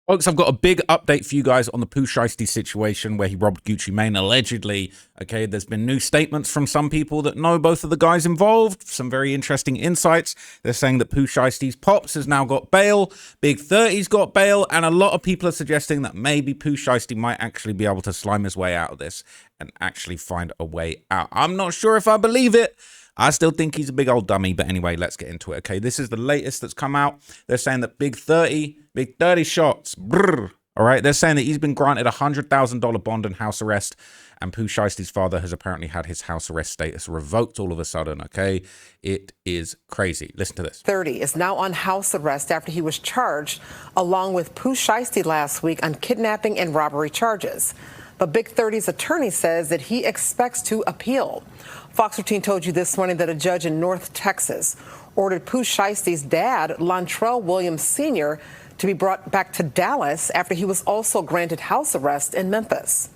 Folks, I've got a big update for you guys on the Pooh Shiesty situation where he robbed Gucci Mane allegedly. Okay, there's been new statements from some people that know both of the guys involved. Some very interesting insights. They're saying that Pooh Shiesty's pops has now got bail, Big 30's got bail, and a lot of people are suggesting that maybe Pooh Shiesty might actually be able to slime his way out of this and actually find a way out. I'm not sure if I believe it. I still think he's a big old dummy, but anyway, let's get into it. Okay, this is the latest that's come out. They're saying that Big 30 shots. Brrr, all right, they're saying that he's been granted a $100,000 bond and house arrest, and Pooh Shiesty's father has apparently had his house arrest status revoked all of a sudden. Okay, it is crazy. Listen to this. 30 is now on house arrest after he was charged along with Pooh Shiesty last week on kidnapping and robbery charges. But Big 30's attorney says that he expects to appeal. Fox 13 told you this morning that a judge in North Texas ordered Pooh Shiesty's dad, Lontrell Williams Sr., to be brought back to Dallas after he was also granted house arrest in Memphis.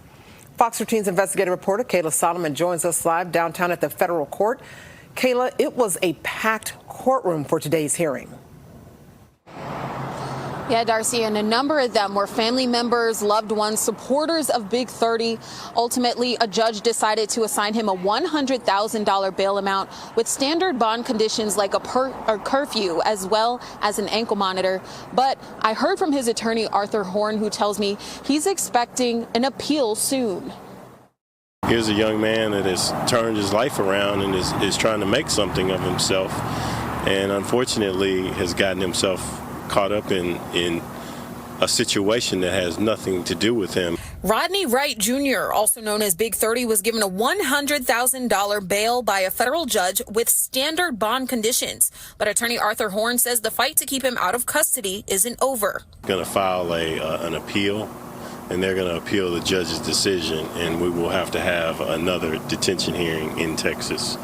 Fox 13's investigative reporter Kayla Solomon joins us live downtown at the federal court. Kayla, it was a packed courtroom for today's hearing. Yeah, Darcy, and a number of them were family members, loved ones, supporters of Big 30. Ultimately, a judge decided to assign him a $100,000 bail amount with standard bond conditions like a curfew as well as an ankle monitor. But I heard from his attorney, Arthur Horn, who tells me he's expecting an appeal soon. Here's a young man that has turned his life around and is trying to make something of himself, and unfortunately has gotten himself caught up in a situation that has nothing to do with him. Rodney Wright Jr., also known as Big 30, was given a $100,000 bail by a federal judge with standard bond conditions. But attorney Arthur Horn says the fight to keep him out of custody isn't over. Going to file an appeal, and they're going to appeal the judge's decision, and we will have to have another detention hearing in Texas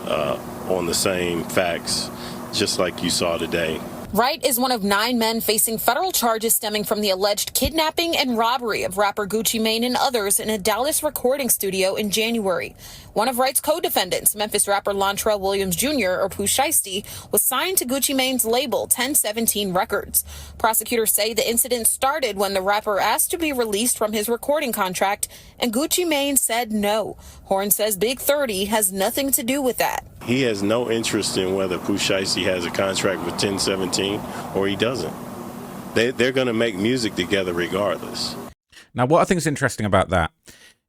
on the same facts, just like you saw today. Wright is one of 9 men facing federal charges stemming from the alleged kidnapping and robbery of rapper Gucci Mane and others in a Dallas recording studio in January. One of Wright's co-defendants, Memphis rapper Lontrell Williams Jr., or Pooh Shiesty, was signed to Gucci Mane's label 1017 Records. Prosecutors say the incident started when the rapper asked to be released from his recording contract, and Gucci Mane said no. Horn says Big 30 has nothing to do with that. He has no interest in whether Pooh Shiesty has a contract with 1017 or he doesn't. They're going to make music together regardless. Now, what I think is interesting about that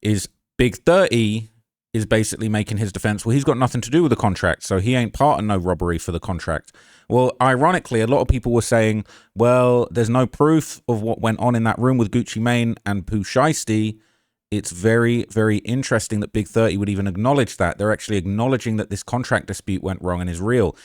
is Big 30 is basically making his defense, well, he's got nothing to do with the contract, so he ain't part of no robbery for the contract. Well, ironically, a lot of people were saying, well, there's no proof of what went on in that room with Gucci Mane and Pooh Shiesty. It's very, very interesting that Big 30 would even acknowledge that. They're actually acknowledging that this contract dispute went wrong and is real.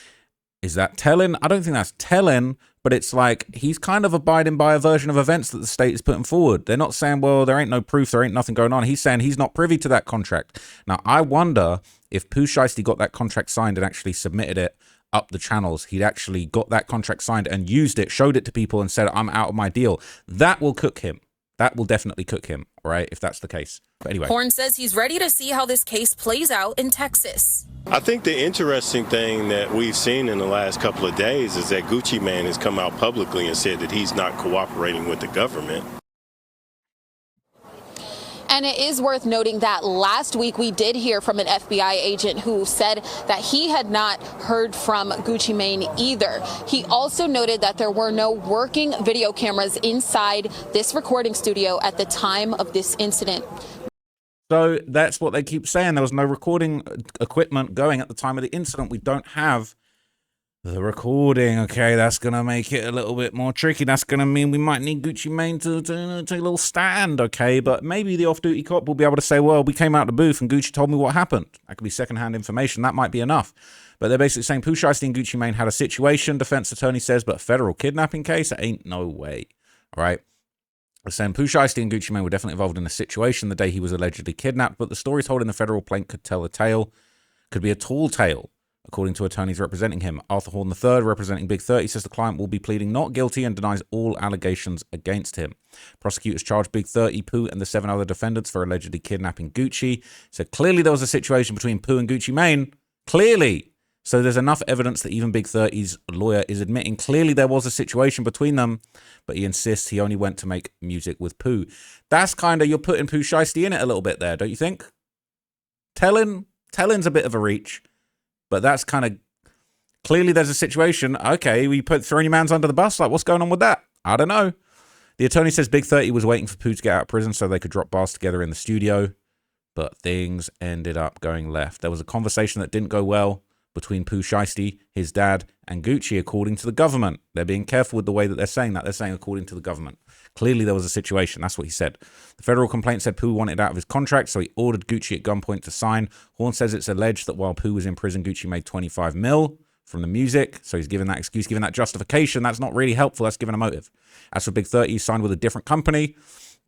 Is that telling? I don't think that's telling, but it's like he's kind of abiding by a version of events that the state is putting forward. They're not saying, well, there ain't no proof, there ain't nothing going on. He's saying he's not privy to that contract. Now, I wonder if Pooh Shiesty got that contract signed and actually submitted it up the channels. He'd actually got that contract signed and used it, showed it to people and said, I'm out of my deal. That will cook him. That will definitely cook him, right, if that's the case. But anyway. Horn says he's ready to see how this case plays out in Texas. I think the interesting thing that we've seen in the last couple of days is that Gucci Mane has come out publicly and said that he's not cooperating with the government. And it is worth noting that last week we did hear from an FBI agent who said that he had not heard from Gucci Mane either. He also noted that there were no working video cameras inside this recording studio at the time of this incident. So that's what they keep saying. There was no recording equipment going at the time of the incident. We don't have the recording. Okay, that's going to make it a little bit more tricky. That's going to mean we might need Gucci Mane to take a little stand, okay? But maybe the off-duty cop will be able to say, well, we came out the booth and Gucci told me what happened. That could be secondhand information. That might be enough. But they're basically saying Pooh Shiesty and Gucci Mane had a situation, defense attorney says, but a federal kidnapping case? Ain't no way, all right? They're saying Pooh Shiesty and Gucci Mane were definitely involved in a situation the day he was allegedly kidnapped, but the story told in the federal plaint could tell a tale, could be a tall tale. According to attorneys representing him, Arthur Horn III, representing Big 30, says the client will be pleading not guilty and denies all allegations against him. Prosecutors charged Big 30, Pooh, and the 7 other defendants for allegedly kidnapping Gucci. Said clearly there was a situation between Pooh and Gucci Mane. Clearly. So there's enough evidence that even Big 30's lawyer is admitting clearly there was a situation between them, but he insists he only went to make music with Pooh. That's kind of, you're putting Pooh Shiesty in it a little bit there, don't you think? Telling's a bit of a reach, but that's kind of, clearly there's a situation. Okay, we throwing your mans under the bus. Like, what's going on with that? I don't know. The attorney says Big 30 was waiting for Pooh to get out of prison so they could drop bars together in the studio, but things ended up going left. There was a conversation that didn't go well between Pooh Shiesty, his dad, and Gucci, according to the government. They're being careful with the way that they're saying that. They're saying according to the government. Clearly there was a situation. That's what he said. The federal complaint said Pooh wanted out of his contract, so he ordered Gucci at gunpoint to sign. Horn says it's alleged that while Pooh was in prison, Gucci made $25 million from the music. So he's given that excuse, given that justification. That's not really helpful. That's given a motive. As for Big 30, he signed with a different company.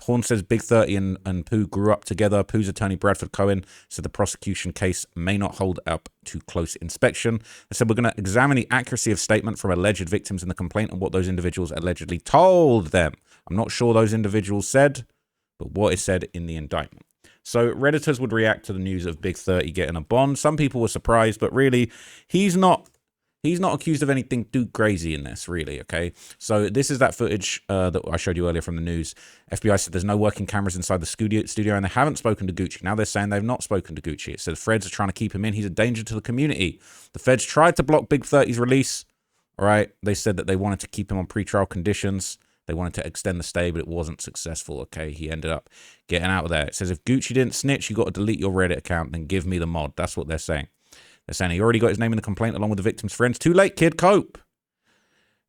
Horn says Big 30 and Pooh grew up together. Pooh's attorney, Bradford Cohen, said the prosecution case may not hold up to close inspection. They said, we're going to examine the accuracy of statement from alleged victims in the complaint and what those individuals allegedly told them. I'm not sure those individuals said, but what is said in the indictment. So Redditors would react to the news of Big 30 getting a bond. Some people were surprised, but really, he's not accused of anything too crazy in this, really, okay? So this is that footage that I showed you earlier from the news. FBI said there's no working cameras inside the studio, and they haven't spoken to Gucci. Now they're saying they've not spoken to Gucci. It said the feds are trying to keep him in. He's a danger to the community. The feds tried to block Big 30's release, all right? They said that they wanted to keep him on pretrial conditions. They wanted to extend the stay, but it wasn't successful, okay? He ended up getting out of there. It says if Gucci didn't snitch, you got to delete your Reddit account and give me the mod. That's what they're saying. They're saying he already got his name in the complaint along with the victim's friends. Too late, kid. Cope.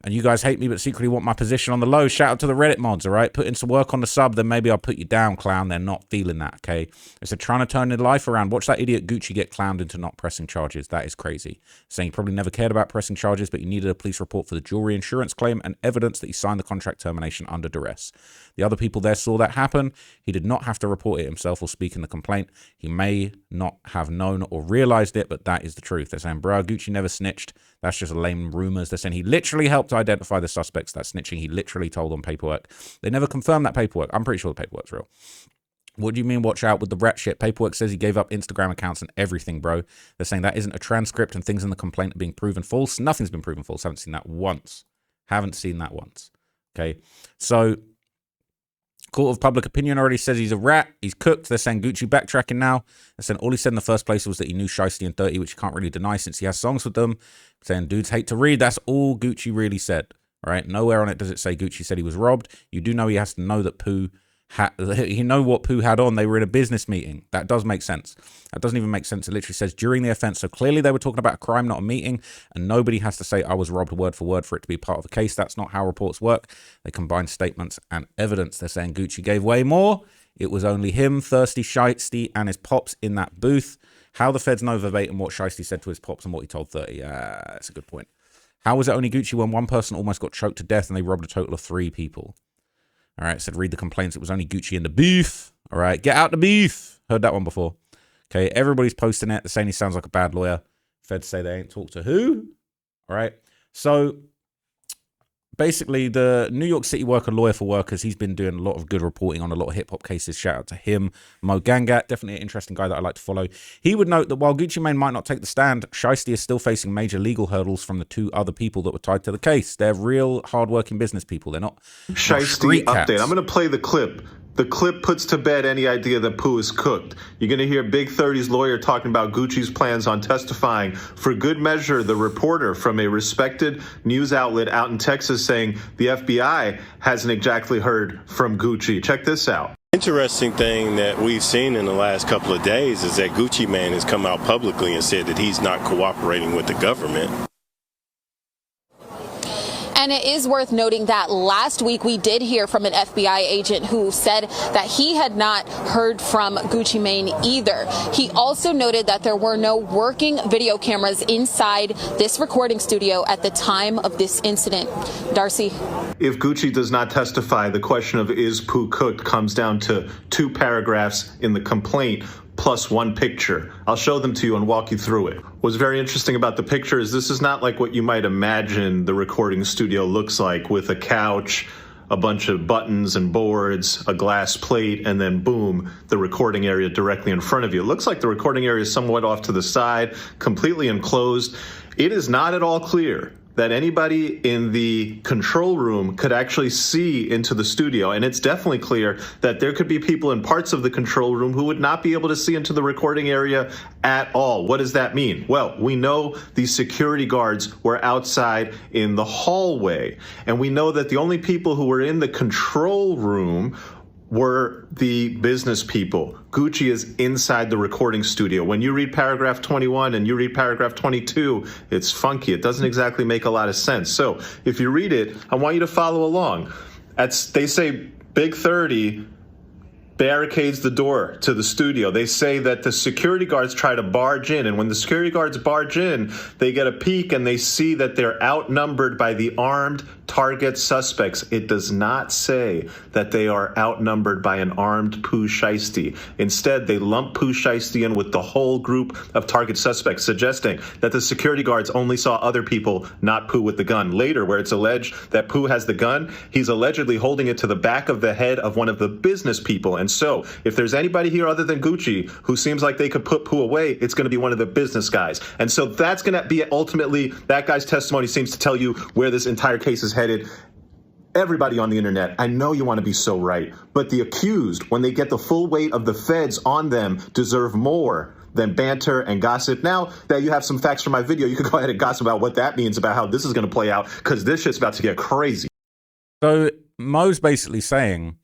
And you guys hate me, but secretly want my position on the low. Shout out to the Reddit mods, all right? Put in some work on the sub, then maybe I'll put you down, clown. They're not feeling that, okay? It's trying to turn their life around. Watch that idiot Gucci get clowned into not pressing charges. That is crazy. Saying he probably never cared about pressing charges, but he needed a police report for the jewelry insurance claim and evidence that he signed the contract termination under duress. The other people there saw that happen. He did not have to report it himself or speak in the complaint. He may not have known or realized it, but that is the truth. They're saying, bruh, Gucci never snitched. That's just lame rumors. They're saying he literally helped identify the suspects. That snitching, he literally told on paperwork. They never confirmed that paperwork. I'm pretty sure the paperwork's real. What do you mean, watch out with the rat shit? Paperwork says he gave up Instagram accounts and everything, bro. They're saying that isn't a transcript and things in the complaint are being proven false. Nothing's been proven false. Haven't seen that once. Haven't seen that once. Okay. So, Court of Public Opinion already says he's a rat. He's cooked. They're saying Gucci backtracking now. They're saying all he said in the first place was that he knew Shiesty and 30, which you can't really deny since he has songs with them. Saying dudes hate to read. That's all Gucci really said. All right. Nowhere on it does it say Gucci said he was robbed. You do know he has to know that Pooh you know what Pooh had on. They were in a business meeting. That does make sense. That doesn't even make sense. It literally says during the offense. So clearly they were talking about a crime, not a meeting. And nobody has to say I was robbed word for it to be part of a case. That's not how reports work. They combine statements and evidence. They're saying Gucci gave way more. It was only him, Thirsty, Shiesty, and his pops in that booth. How the feds know verbatim what Shiesty said to his pops and what he told 30. That's a good point. How was it only Gucci when one person almost got choked to death and they robbed a total of 3 people? All right, said read the complaints. It was only Gucci in the booth. All right, get out the booth. Heard that one before. Okay, everybody's posting it. They're saying he sounds like a bad lawyer. Feds say they ain't talked to who. All right, so basically the New York City worker, Lawyer for Workers, he's been doing a lot of good reporting on a lot of hip-hop cases. Shout out to him. Mo Gangat, definitely an interesting guy that I like to follow. He would note that while Gucci Mane might not take the stand, Shiesty is still facing major legal hurdles from the 2 other people that were tied to the case. They're real hard-working business people. They're not Shiesty update. I'm going to play the clip. The clip puts to bed any idea that Pooh is cooked. You're going to hear Big 30's lawyer talking about Gucci's plans on testifying. For good measure, the reporter from a respected news outlet out in Texas saying the FBI hasn't exactly heard from Gucci. Check this out. Interesting thing that we've seen in the last couple of days is that Gucci Mane has come out publicly and said that he's not cooperating with the government. And it is worth noting that last week we did hear from an FBI agent who said that he had not heard from Gucci Mane either. He also noted that there were no working video cameras inside this recording studio at the time of this incident. Darcy. If Gucci does not testify, the question of is Pooh cooked comes down to 2 paragraphs in the complaint plus 1 picture. I'll show them to you and walk you through it. What's very interesting about the picture is this is not like what you might imagine the recording studio looks like, with a couch, a bunch of buttons and boards, a glass plate, and then boom, the recording area directly in front of you. It looks like the recording area is somewhat off to the side, completely enclosed. It is not at all clear that anybody in the control room could actually see into the studio. And it's definitely clear that there could be people in parts of the control room who would not be able to see into the recording area at all. What does that mean? Well, we know these security guards were outside in the hallway. And we know that the only people who were in the control room were the business people. Gucci is inside the recording studio. When you read paragraph 21 and you read paragraph 22, it's funky. It doesn't exactly make a lot of sense. So if you read it, I want you to follow along. They say Big 30 barricades the door to the studio. They say that the security guards try to barge in, and when the security guards barge in, they get a peek and they see that they're outnumbered by the armed target suspects. It does not say that they are outnumbered by an armed Pooh Shiesty. Instead, they lump Pooh Shiesty in with the whole group of target suspects, suggesting that the security guards only saw other people, not Pooh with the gun. Later, where it's alleged that Pooh has the gun, he's allegedly holding it to the back of the head of one of the business people. And so, if there's anybody here other than Gucci who seems like they could put Pooh away, it's going to be one of the business guys. And so that's going to be ultimately, that guy's testimony seems to tell you where this entire case is headed. Everybody on the internet, I know you want to be so right, but the accused, when they get the full weight of the feds on them, deserve more than banter and gossip. Now that you have some facts from my video, you can go ahead and gossip about what that means about how this is going to play out, because this shit's about to get crazy. So Mo's basically saying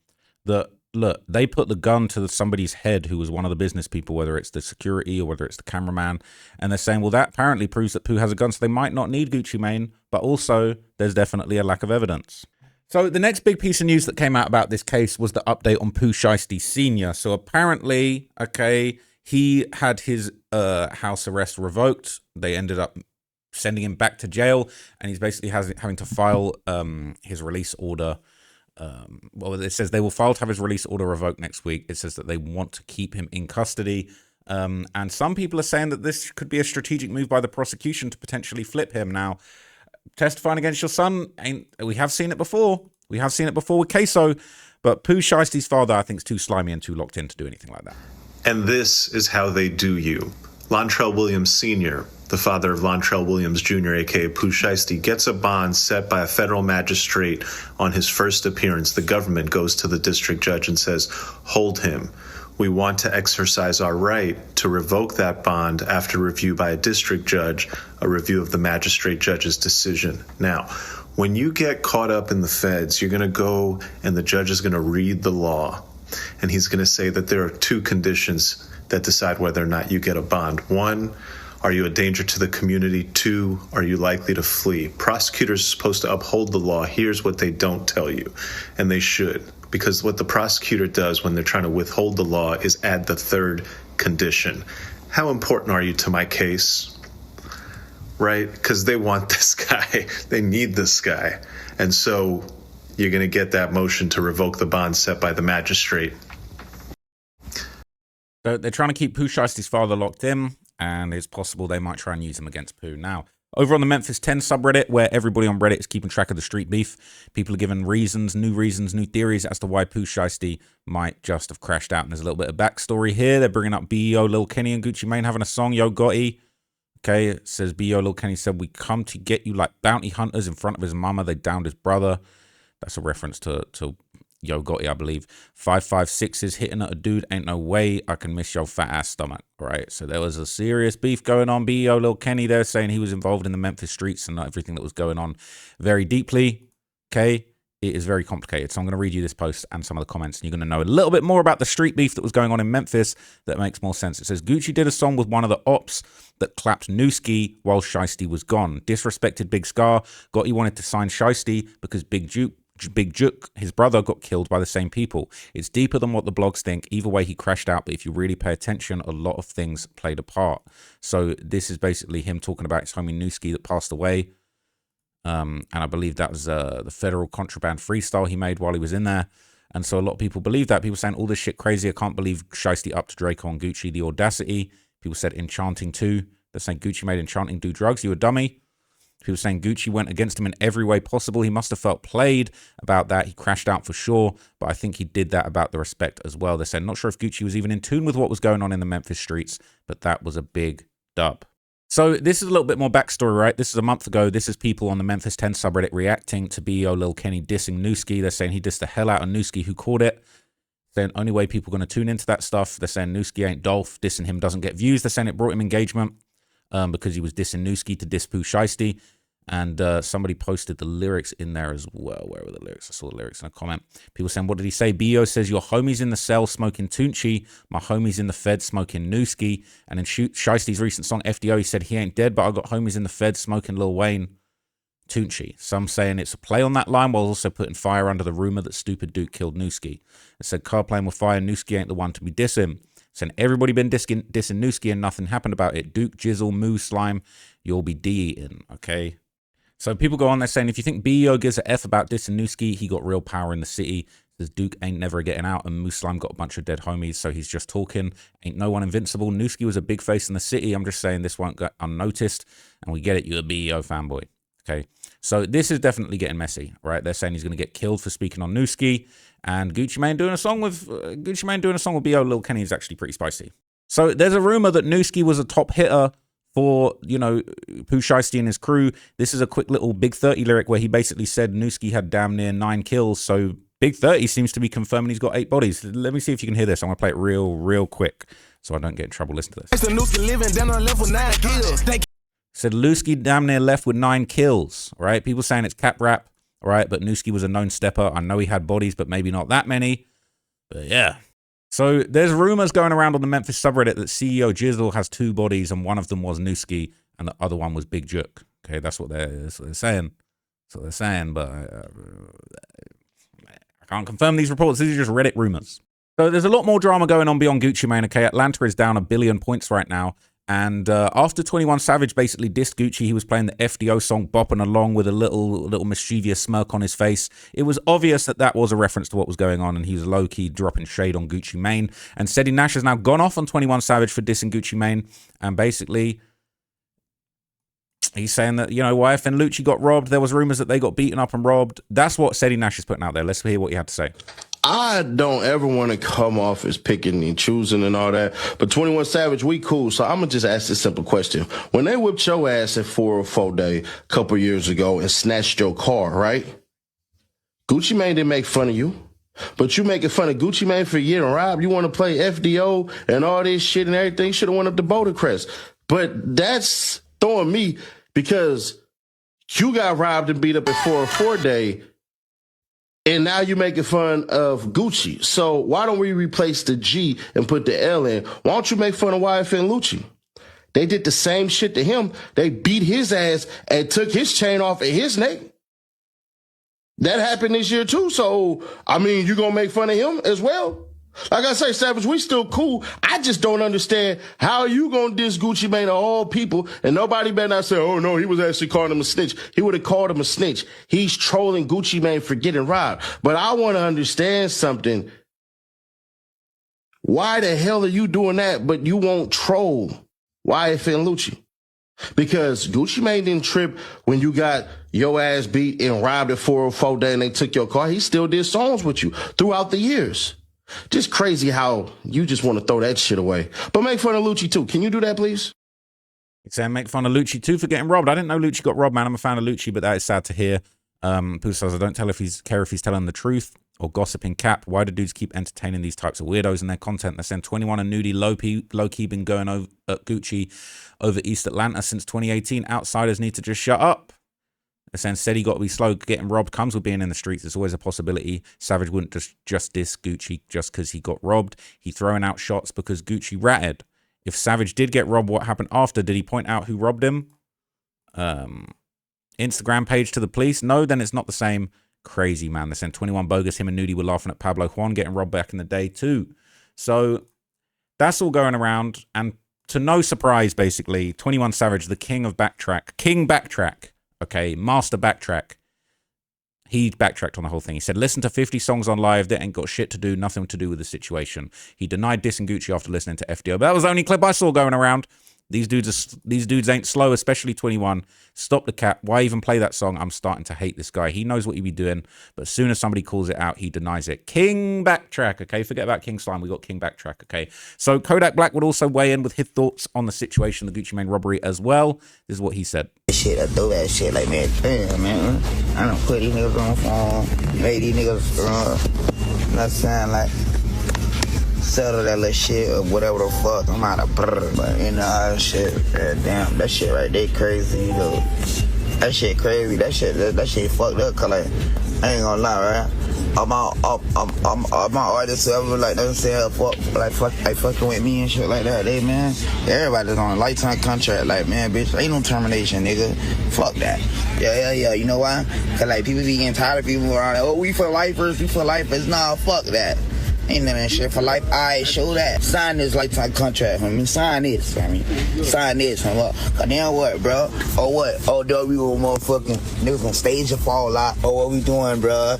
that, look, they put the gun to somebody's head who was one of the business people, whether it's the security or whether it's the cameraman, and they're saying, well, that apparently proves that Pooh has a gun, so they might not need Gucci Mane, but also there's definitely a lack of evidence. So the next big piece of news that came out about this case was the update on Pooh Shiesty Sr. So apparently, okay, he had his house arrest revoked. They ended up sending him back to jail, and he's basically having to file his release order. Well, it says they will file to have his release order revoked next week. It says that they want to keep him in custody. And some people are saying that this could be a strategic move by the prosecution to potentially flip him. Now, testifying against your son, we have seen it before. We have seen it before with Queso. But Pooh Shiesty's father, I think, is too slimy and too locked in to do anything like that. And this is how they do you. Lontrell Williams Sr., the father of Lontrell Williams Jr., a.k.a. Pooh Shiesty, gets a bond set by a federal magistrate on his first appearance. The government goes to the district judge and says, hold him. We want to exercise our right to revoke that bond after review by a district judge, a review of the magistrate judge's decision. Now, when you get caught up in the feds, you're going to go and the judge is going to read the law. And he's going to say that there are two conditions that decide whether or not you get a bond. One, are you a danger to the community? Two, are you likely to flee? Prosecutors are supposed to uphold the law. Here's what they don't tell you, and they should. Because what the prosecutor does when they're trying to withhold the law is add the third condition. How important are you to my case? Right? Because they want this guy. They need this guy. And so you're going to get that motion to revoke the bond set by the magistrate. They're trying to keep Pooh Shiesty's father locked in, and it's possible they might try and use him against Pooh. Now, over on the Memphis 10 subreddit, where everybody on Reddit is keeping track of the street beef, people are given reasons, new theories as to why Pooh Shiesty might just have crashed out. And there's a little bit of backstory here. They're bringing up B.E.O., Lil Kenny, and Gucci Mane having a song, Yo Gotti. Okay, it says B.E.O., Lil Kenny said, we come to get you like bounty hunters in front of his mama. They downed his brother. That's a reference to Yo Gotti, I believe. 556 is hitting at a dude. Ain't no way I can miss your fat ass stomach. Right. So there was a serious beef going on. B.E.O. Lil Kenny there saying he was involved in the Memphis streets and everything that was going on very deeply. Okay. It is very complicated. So I'm going to read you this post and some of the comments, and you're going to know a little bit more about the street beef that was going on in Memphis that makes more sense. It says Gucci did a song with one of the ops that clapped Nuski while Shiesty was gone. Disrespected Big Scar. Gotti wanted to sign Shiesty because Big Juk, his brother, got killed by the same people. It's deeper than what the blogs think. Either way, he crashed out, but if you really pay attention, a lot of things played a part. So this is basically him talking about his homie Nuski that passed away. And I believe that was the federal contraband freestyle he made while he was in there. And so a lot of people believe that. People saying all this shit crazy. I can't believe Shiesty up to Draco on Gucci. The audacity. People said Enchanting too. They're saying Gucci made Enchanting do drugs. You a dummy. People saying Gucci went against him in every way possible. He must have felt played about that. He crashed out for sure, but I think he did that about the respect as well. They said, not sure if Gucci was even in tune with what was going on in the Memphis streets, but that was a big dub. So this is a little bit more backstory, right? This is a month ago. This is people on the Memphis 10 subreddit reacting to BEO Lil Kenny dissing Nuski. They're saying he dissed the hell out of Nuski, who caught it. Saying only way people are going to tune into that stuff. They're saying Nuski ain't Dolph. Dissing him doesn't get views. They're saying it brought him engagement because he was dissing Nuski to diss Pooh Shiesty. And somebody posted the lyrics in there as well. Where were the lyrics? I saw the lyrics in a comment. People saying, what did he say? BEO says, your homie's in the cell smoking Tunchi. My homie's in the Fed smoking Nuski. And in Shiesty's recent song, FDO, he said, he ain't dead, but I got homies in the Fed smoking Lil Wayne Tunchi. Some saying it's a play on that line while also putting fire under the rumor that Stupid Duke killed Nuski. It said, car playing with fire, Nuski ain't the one to be dissing. Saying everybody been dissing Nuski and nothing happened about it. Duke, Jizzle, Moo, Slime, you'll be D-eating, okay? So people go on there saying, if you think BEO gives a F about dissing Nuski, he got real power in the city. Says Duke ain't never getting out, and Moose Slime got a bunch of dead homies, so he's just talking. Ain't no one invincible. Nuski was a big face in the city. I'm just saying this won't go unnoticed, and we get it. You're a BEO fanboy. Okay, so this is definitely getting messy, right? They're saying he's going to get killed for speaking on Nuski, and Gucci Mane doing a song with BEO Lil Kenny is actually pretty spicy. So there's a rumor that Nuski was a top hitter for, you know, Pooh Shiesty and his crew. This is a quick little Big 30 lyric where he basically said Nuski had damn near 9 kills. So Big 30 seems to be confirming he's got 8 bodies. Let me see if you can hear this. I'm going to play it real quick so I don't get in trouble. Listen to this. Said Nuski damn near left with 9 kills, right? People saying it's cap rap, right? But Nuski was a known stepper. I know he had bodies, but maybe not that many. But yeah. So there's rumors going around on the Memphis subreddit that CEO Jizzle has 2 bodies, and one of them was Nuski, and the other one was Big Juk. Okay, that's what they're saying. That's what they're saying, but I can't confirm these reports. These are just Reddit rumors. So there's a lot more drama going on beyond Gucci Mane. Okay, Atlanta is down 1 billion points right now. And after 21 Savage basically dissed Gucci, he was playing the FDO song, bopping along with a little mischievous smirk on his face. It was obvious that that was a reference to what was going on, and he was low-key dropping shade on Gucci Mane. And Seti Nash has now gone off on 21 Savage for dissing Gucci Mane, and basically he's saying that, you know, YF and Lucci got robbed. There was rumors that they got beaten up and robbed. That's what Seti Nash is putting out there. Let's hear what he had to say. I don't ever want to come off as picking and choosing and all that. But 21 Savage, we cool. So I'm going to just ask this simple question. When they whipped your ass at 404 Day a couple years ago and snatched your car, right? Gucci Mane didn't make fun of you. But you making fun of Gucci Mane for getting robbed. You want to play FDO and all this shit and everything. Should have went up to Boulder Crest. But that's throwing me because you got robbed and beat up at 404 Day. And now you're making fun of Gucci. So why don't we replace the G and put the L in? Why don't you make fun of YF and Lucci? They did the same shit to him. They beat his ass and took his chain off of his neck. That happened this year too. So, I mean, you gonna make fun of him as well? Like I say, Savage, we still cool. I just don't understand how you gonna diss Gucci Mane of all people, and nobody better not say, oh no, he was actually calling him a snitch. He would have called him a snitch. He's trolling Gucci Mane for getting robbed. But I want to understand something. Why the hell are you doing that, but you won't troll YF and Lucci? Because Gucci Mane didn't trip when you got your ass beat and robbed at 404 Day and they took your car. He still did songs with you throughout the years. Just crazy how you just want to throw that shit away. But make fun of Lucci too. Can you do that, please? He's saying make fun of Lucci too for getting robbed. I didn't know Lucci got robbed, man. I'm a fan of Lucci, but that is sad to hear. Pooh says, I don't care if he's telling the truth or gossiping cap. Why do dudes keep entertaining these types of weirdos in their content? They send 21 and Nudie low-key been going over at Gucci over East Atlanta since 2018. Outsiders need to just shut up. They're saying said he got to be slow. Getting robbed comes with being in the streets. It's always a possibility. Savage wouldn't just diss Gucci just because he got robbed. He throwing out shots because Gucci ratted. If Savage did get robbed, what happened after? Did he point out who robbed him? Instagram page to the police? No, then it's not the same. Crazy, man. They sent 21 bogus. Him and Nudie were laughing at Pablo Juan getting robbed back in the day too. So that's all going around. And to no surprise, basically, 21 Savage, the king backtrack. Okay, master backtrack. He backtracked on the whole thing. He said, listen to 50 songs on live that ain't got shit to do, nothing to do with the situation. He denied dissing Gucci after listening to FDO. But that was the only clip I saw going around. These dudes ain't slow, especially 21. Stop the cap. Why even play that song? I'm starting to hate this guy. He knows what he be doing, but as soon as somebody calls it out, he denies it. King Backtrack, okay? Forget about King Slime. We got King Backtrack, okay? So Kodak Black would also weigh in with his thoughts on the situation, the Gucci Mane robbery as well. This is what he said. Shit, I do that shit like, man, damn, man. I done put these niggas on phone, made these niggas, not saying like, settle that little shit or whatever the fuck. I'm out of brr, but you know, shit, damn, that shit right there crazy, you know. That shit crazy. That shit fucked up. Cause like, I ain't gonna lie, right? I'm my artists whoever like them say fucking with me and shit like that. They man, everybody's on a lifetime contract. Like man, bitch, ain't no termination, nigga. Fuck that. Yeah. You know why? Cause like people be getting tired of people around. Oh, we for lifers. Nah, fuck that. Ain't none of that shit for life. I show that. Sign this lifetime contract, homie. Sign this, homie. Sign this, homie. Cause then what, bro? Or what? Oh, dog, we gonna motherfucking niggas gonna stage a fall out. Oh, what we doing, bro?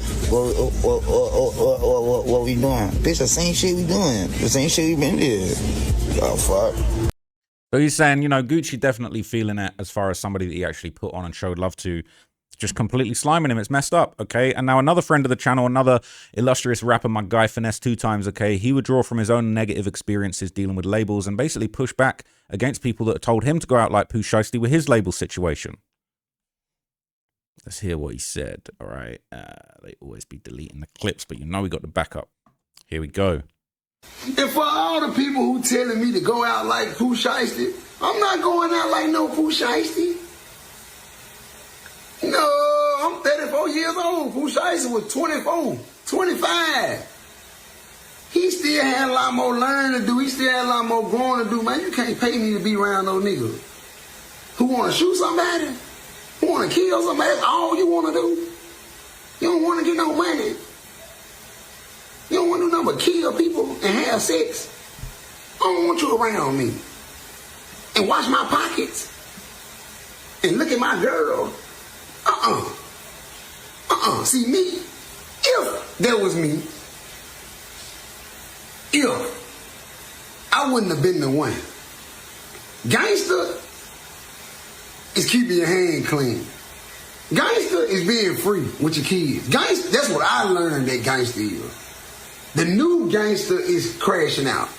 What we doing? Bitch, the same shit we doing. The same shit we been doing. Oh, fuck. So he's saying, you know, Gucci definitely feeling it as far as somebody that he actually put on and showed love to. Just completely sliming him. It's messed up, okay? And now another friend of the channel, another illustrious rapper, my guy Finesse 2 times, okay? He would draw from his own negative experiences dealing with labels and basically push back against people that told him to go out like Pooh Shiesty with his label situation. Let's hear what he said, all right? They always be deleting the clips, but you know we got the backup. Here we go. And for all the people who telling me to go out like Pooh Shiesty, I'm not going out like no Pooh Shiesty. No, I'm 34 years old. Pooh Shiesty was 24, 25. He still had a lot more learning to do. He still had a lot more growing to do. Man, you can't pay me to be around no niggas who want to shoot somebody, who want to kill somebody. That's all you want to do. You don't want to get no money. You don't want to do nothing but kill people and have sex. I don't want you around me. And watch my pockets. And look at my girl. See me, if that was me, if I wouldn't have been the one. Gangster is keeping your hand clean. Gangster is being free with your kids. Gangster, that's what I learned that gangster is. The new gangster is crashing out.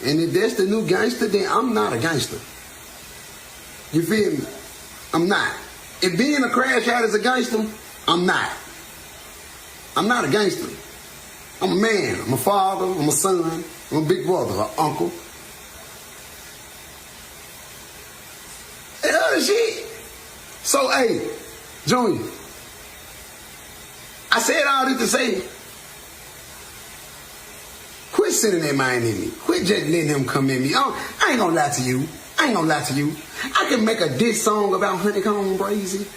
And if that's the new gangster, then I'm not a gangster. You feel me? I'm not. If being a crash out is a gangster, I'm not. I'm not a gangster. I'm a man. I'm a father. I'm a son. I'm a big brother, an uncle. And other shit. So, hey, Junior, I said all this to say, quit sending that mind in me. Quit just letting him come in me. I ain't gonna lie to you. I can make a diss song about honeycomb brazy.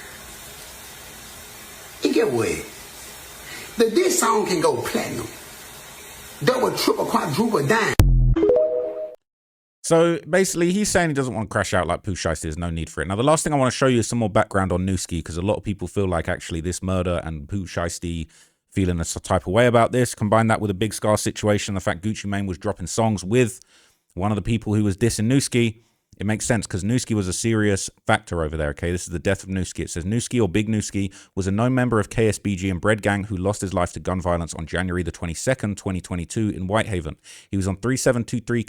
And get what? The diss song can go platinum. Double, triple, quadruple, dime. So basically, he's saying he doesn't want to crash out like Pooh Shiesty. There's no need for it. Now, the last thing I want to show you is some more background on Nuski, because a lot of people feel like actually this murder and Pooh Shiesty feeling a type of way about this. Combine that with a Big Scar situation, the fact Gucci Mane was dropping songs with one of the people who was dissing Nuski. It makes sense because Nuski was a serious factor over there, okay? This is the death of Nuski. It says Nuski, or Big Nuski, was a known member of KSBG and Bread Gang who lost his life to gun violence on January the 22nd, 2022 in Whitehaven. He was on 3723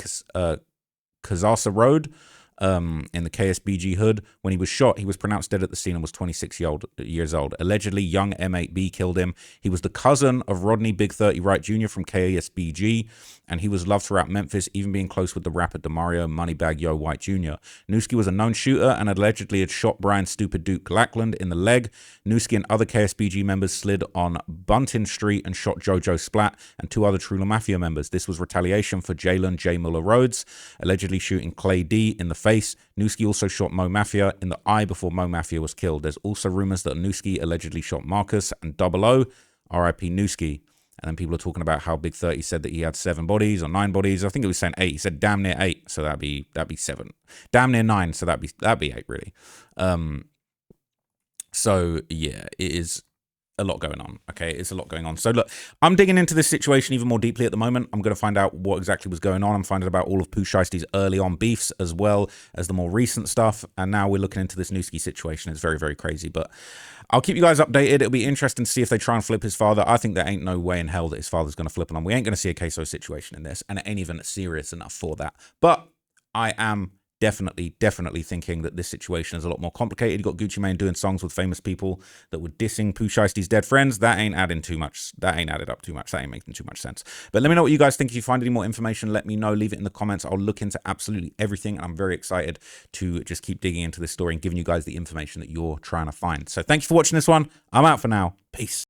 Kazasa Road in the KSBG hood. When he was shot, he was pronounced dead at the scene and was 26 years old. Allegedly, young M8B killed him. He was the cousin of Rodney Big 30 Wright Jr. from KSBG, and he was loved throughout Memphis, even being close with the rapper DeMario Moneybag Yo White Jr. Nuski was a known shooter and allegedly had shot Brian Stupid Duke Lackland in the leg. Nuski and other KSBG members slid on Buntin Street and shot Jojo Splat and 2 other True Mafia members. This was retaliation for Jalen J. Muller Rhodes, allegedly shooting Clay D in the face. Nuski also shot Mo Mafia in the eye before Mo Mafia was killed. There's also rumors that Nuski allegedly shot Marcus and Double O, RIP Nuski. And then people are talking about how Big 30 said that he had 7 bodies or 9 bodies. I think it was saying 8. He said damn near 8, so that'd be 7. Damn near 9, so that'd be 8 really. So yeah, it is a lot going on. Okay, it's a lot going on. So look, I'm digging into this situation even more deeply at the moment. I'm going to find out what exactly was going on. I'm finding out all of Pooh Shiesty's early on beefs as well as the more recent stuff. And now we're looking into this Nuski situation. It's very, very crazy. But I'll keep you guys updated. It'll be interesting to see if they try and flip his father. I think there ain't no way in hell that his father's going to flip on him. We ain't going to see a queso situation in this, and it ain't even serious enough for that. But I am definitely thinking that this situation is a lot more complicated. You got Gucci Mane doing songs with famous people that were dissing Pooh Shiesty's dead friends. That ain't adding too much. That ain't added up too much. That ain't making too much sense. But let me know what you guys think. If you find any more information, let me know. Leave it in the comments. I'll look into absolutely everything. I'm very excited to just keep digging into this story and giving you guys the information that you're trying to find. So thank you for watching this one. I'm out for now. Peace.